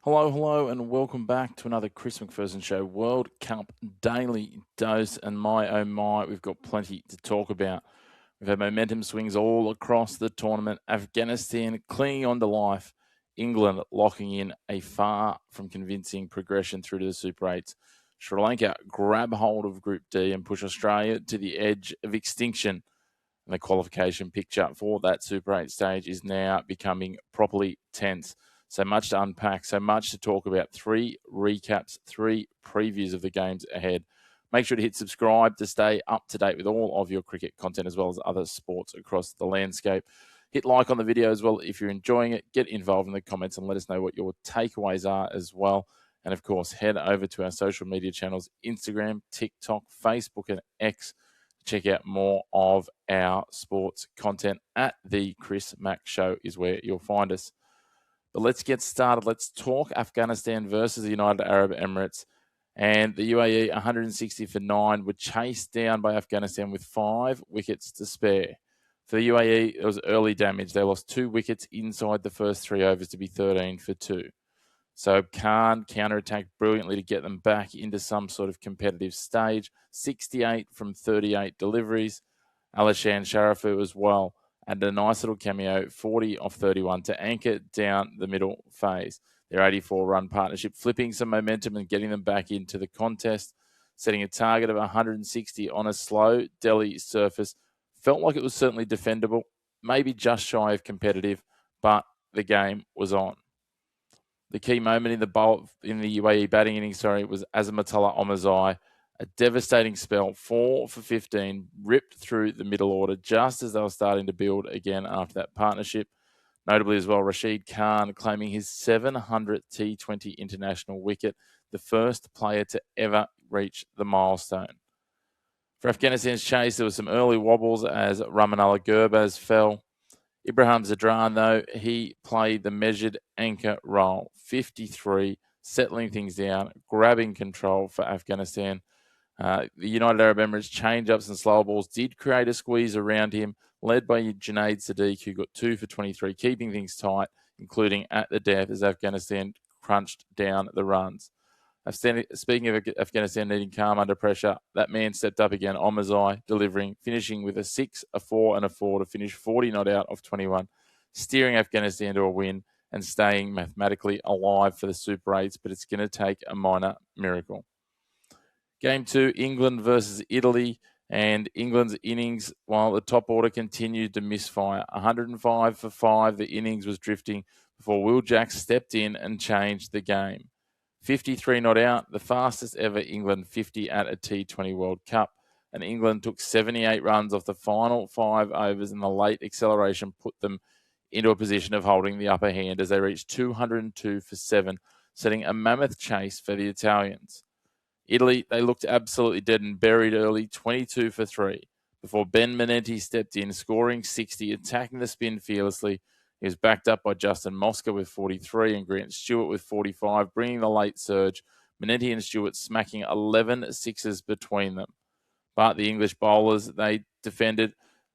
Hello, and welcome back to another Chris McPherson Show World Cup Daily Dose. And my, oh my, we've got plenty to talk about. We've had momentum swings all across the tournament. Afghanistan clinging on to life. England locking in a far from convincing progression through to the Super 8s. Sri Lanka grab hold of Group D and push Australia to the edge of extinction. And the qualification picture for that Super 8 stage is now becoming properly tense. So much to unpack, so much to talk about. 3 recaps, 3 previews of the games ahead. Make sure to hit subscribe to stay up to date with all of your cricket content as well as other sports across the landscape. Hit like on the video as well if you're enjoying it. Get involved in the comments and let us know what your takeaways are as well. And of course, head over to our social media channels, Instagram, TikTok, Facebook, and X. Check out more of our sports content at the Chris Mack Show is where you'll find us. But let's get started. Let's talk Afghanistan versus the United Arab Emirates. And the UAE, 160 for 9, were chased down by Afghanistan with 5 wickets to spare. For the UAE, it was early damage. They lost 2 wickets inside the first 3 overs to be 13 for 2. So Khan counterattacked brilliantly to get them back into some sort of competitive stage. 68 from 38 deliveries. Alishan Sharafu as well. And a nice little cameo, 40 off 31 to anchor down the middle phase. Their 84-run partnership flipping some momentum and getting them back into the contest, setting a target of 160 on a slow Delhi surface. Felt like it was certainly defendable, maybe just shy of competitive, but the game was on. The key moment in the UAE batting innings, was Azamatullah Omazai. A devastating spell, 4 for 15, ripped through the middle order just as they were starting to build again after that partnership. Notably as well, Rashid Khan claiming his 700th T20 international wicket, the first player to ever reach the milestone. For Afghanistan's chase, there were some early wobbles as Ramanullah Gurbaz fell. Ibrahim Zadran, though, he played the measured anchor role, 53, settling things down, grabbing control for Afghanistan. The United Arab Emirates change-ups and slower balls did create a squeeze around him, led by Junaid Sadiq, who got 2 for 23, keeping things tight, including at the death as Afghanistan crunched down the runs. Speaking of Afghanistan needing calm under pressure, that man stepped up again, Omazai, delivering, finishing with a 6, a 4, and a 4 to finish 40 not out of 21, steering Afghanistan to a win and staying mathematically alive for the Super 8s, but it's going to take a minor miracle. Game 2, England versus Italy, and England's innings, while the top order continued to misfire. 105 for 5, the innings was drifting before Will Jacks stepped in and changed the game. 53 not out, the fastest ever England 50 at a T20 World Cup, and England took 78 runs off the final 5 overs, and the late acceleration put them into a position of holding the upper hand as they reached 202 for 7, setting a mammoth chase for the Italians. Italy, they looked absolutely dead and buried early, 22 for 3, before Ben Menenti stepped in, scoring 60, attacking the spin fearlessly. He was backed up by Justin Mosca with 43 and Grant Stewart with 45, bringing the late surge. Menenti and Stewart smacking 11 sixes between them. But the English bowlers, they defended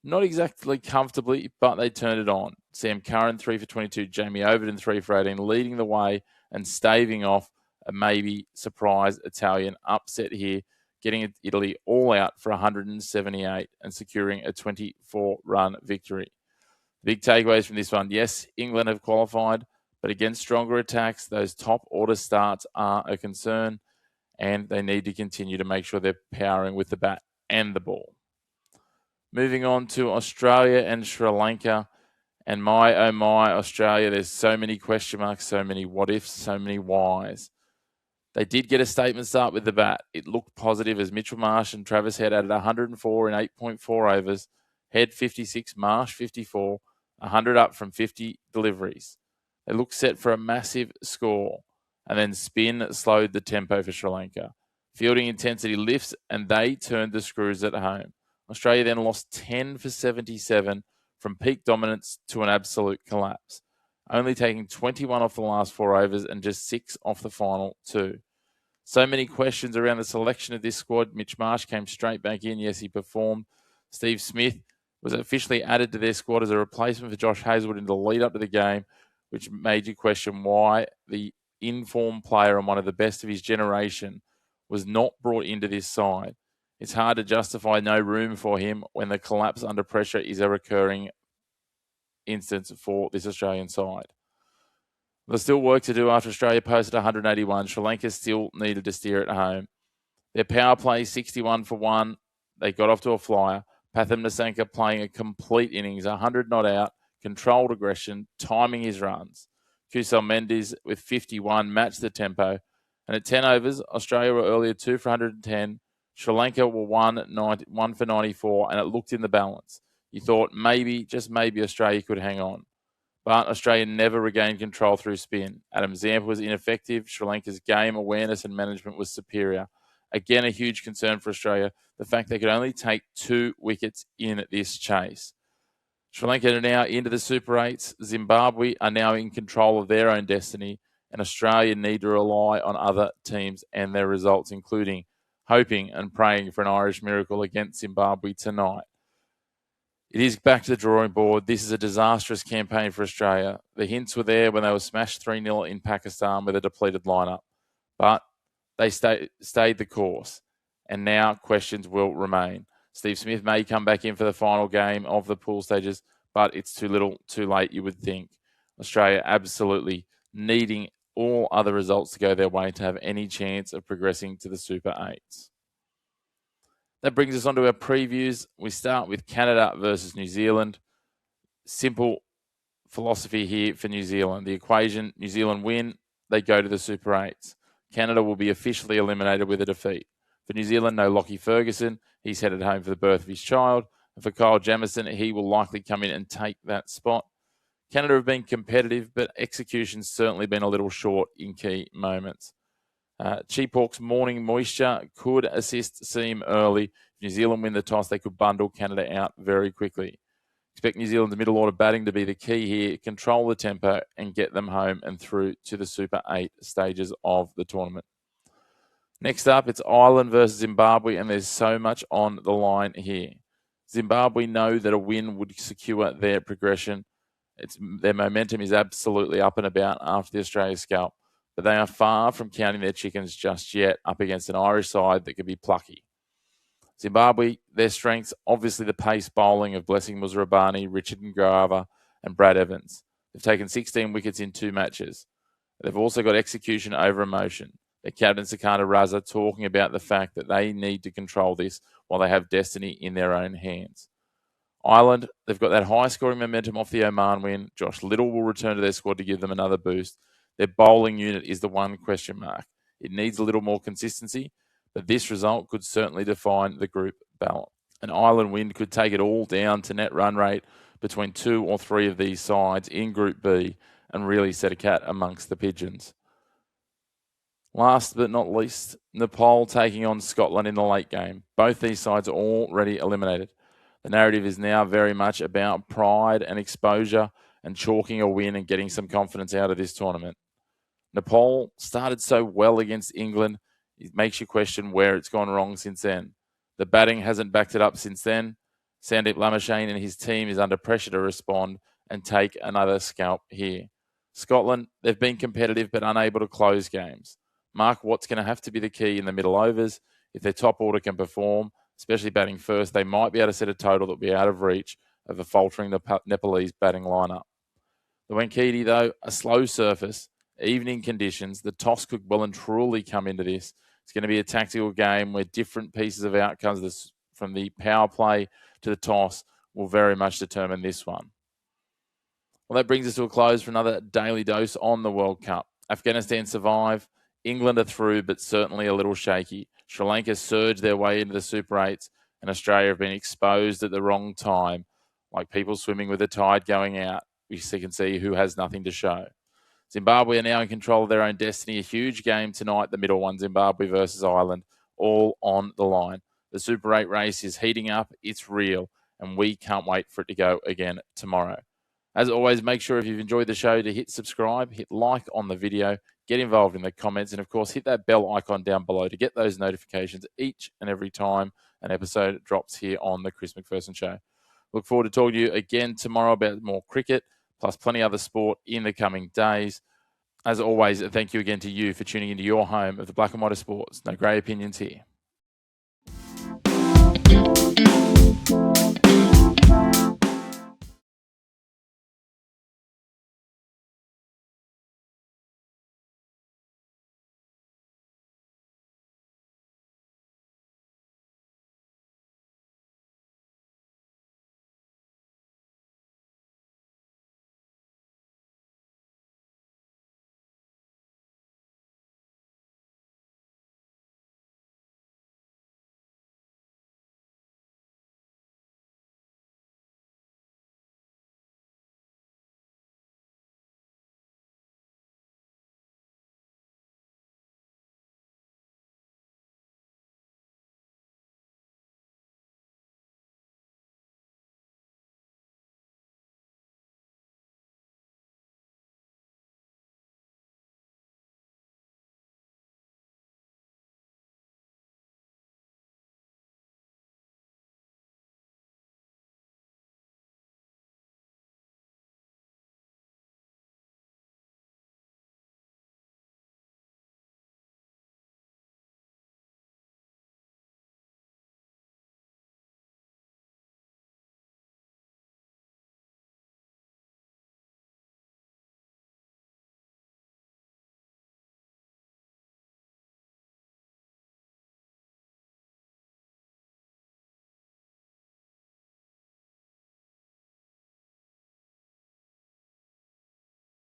not exactly comfortably, but they turned it on. Sam Curran, 3 for 22, Jamie Overton, 3 for 18, leading the way and staving off a maybe surprise Italian upset here, getting Italy all out for 178 and securing a 24-run victory. Big takeaways from this one. Yes, England have qualified, but against stronger attacks, those top order starts are a concern, and they need to continue to make sure they're powering with the bat and the ball. Moving on to Australia and Sri Lanka. And my, oh my, Australia, there's so many question marks, so many what ifs, so many whys. They did get a statement start with the bat. It looked positive as Mitchell Marsh and Travis Head added 104 in 8.4 overs. Head 56, Marsh 54, 100 up from 50 deliveries. They looked set for a massive score, and then spin slowed the tempo for Sri Lanka. Fielding intensity lifts, and they turned the screws at home. Australia then lost 10 for 77 from peak dominance to an absolute collapse, only taking 21 off the last 4 overs and just 6 off the final 2. So many questions around the selection of this squad. Mitch Marsh came straight back in. Yes, he performed. Steve Smith was officially added to their squad as a replacement for Josh Hazlewood in the lead up to the game, which made you question why the in-form player and one of the best of his generation was not brought into this side. It's hard to justify no room for him when the collapse under pressure is a recurring instance for this Australian side. There's still work to do after Australia posted 181. Sri Lanka still needed to steer at home. Their power play 61 for 1. They got off to a flyer. Pathum Nissanka playing a complete innings, 100 not out, controlled aggression, timing his runs. Kusal Mendes with 51 matched the tempo. And at 10 overs, Australia were earlier 2 for 110. Sri Lanka were 1 for 94, and it looked in the balance. You thought maybe, just maybe, Australia could hang on. But Australia never regained control through spin. Adam Zampa was ineffective. Sri Lanka's game awareness and management was superior. Again, a huge concern for Australia, the fact they could only take 2 wickets in this chase. Sri Lanka are now into the Super 8s. Zimbabwe are now in control of their own destiny, and Australia need to rely on other teams and their results, including hoping and praying for an Irish miracle against Zimbabwe tonight. It is back to the drawing board. This is a disastrous campaign for Australia. The hints were there when they were smashed 3-0 in Pakistan with a depleted lineup. But they stayed the course. And now questions will remain. Steve Smith may come back in for the final game of the pool stages, but it's too little, too late, you would think. Australia absolutely needing all other results to go their way to have any chance of progressing to the Super 8s. That brings us on to our previews. We start with Canada versus New Zealand. Simple philosophy here for New Zealand. The equation, New Zealand win, they go to the Super 8s. Canada will be officially eliminated with a defeat. For New Zealand, no Lockie Ferguson. He's headed home for the birth of his child. And for Kyle Jamieson, he will likely come in and take that spot. Canada have been competitive, but execution's certainly been a little short in key moments. Cheap Hawk's morning moisture could assist Seam early. If New Zealand win the toss, they could bundle Canada out very quickly. Expect New Zealand's middle order batting to be the key here, control the tempo and get them home and through to the Super 8 stages of the tournament. Next up, it's Ireland versus Zimbabwe, and there's so much on the line here. Zimbabwe know that a win would secure their progression. Their momentum is absolutely up and about after the Australia scalp, but they are far from counting their chickens just yet up against an Irish side that could be plucky. Zimbabwe, their strengths, obviously the pace bowling of Blessing Muzarabani, Richard Ngarava and Brad Evans. They've taken 16 wickets in 2 matches. They've also got execution over emotion. Their captain, Sakana Raza, talking about the fact that they need to control this while they have destiny in their own hands. Ireland, they've got that high-scoring momentum off the Oman win. Josh Little will return to their squad to give them another boost. Their bowling unit is the one question mark. It needs a little more consistency, but this result could certainly define the group balance. An Ireland win could take it all down to net run rate between 2 or 3 of these sides in Group B and really set a cat amongst the pigeons. Last but not least, Nepal taking on Scotland in the late game. Both these sides are already eliminated. The narrative is now very much about pride and exposure and chalking a win and getting some confidence out of this tournament. Nepal started so well against England, it makes you question where it's gone wrong since then. The batting hasn't backed it up since then. Sandeep Lamashane and his team is under pressure to respond and take another scalp here. Scotland, they've been competitive but unable to close games. Mark Watt's going to have to be the key in the middle overs. If their top order can perform, especially batting first, they might be able to set a total that will be out of reach of a faltering Nepalese batting lineup. The Wankiti, though, a slow surface, evening conditions, the toss could well and truly come into this. It's going to be a tactical game where different pieces of outcomes from the power play to the toss will very much determine this one. Well, that brings us to a close for another daily dose on the World Cup. Afghanistan survive. England are through, but certainly a little shaky. Sri Lanka surged their way into the Super 8s, and Australia have been exposed at the wrong time, like people swimming with the tide going out. We can see who has nothing to show. Zimbabwe are now in control of their own destiny. A huge game tonight, the middle one, Zimbabwe versus Ireland, all on the line. The Super 8 race is heating up. It's real, and we can't wait for it to go again tomorrow. As always, make sure if you've enjoyed the show to hit subscribe, hit like on the video, get involved in the comments, and of course, hit that bell icon down below to get those notifications each and every time an episode drops here on the Chris McPherson Show. Look forward to talking to you again tomorrow about more cricket, plus plenty other sport in the coming days. As always, thank you again to you for tuning into your home of the Black and White of Sports. No grey opinions here.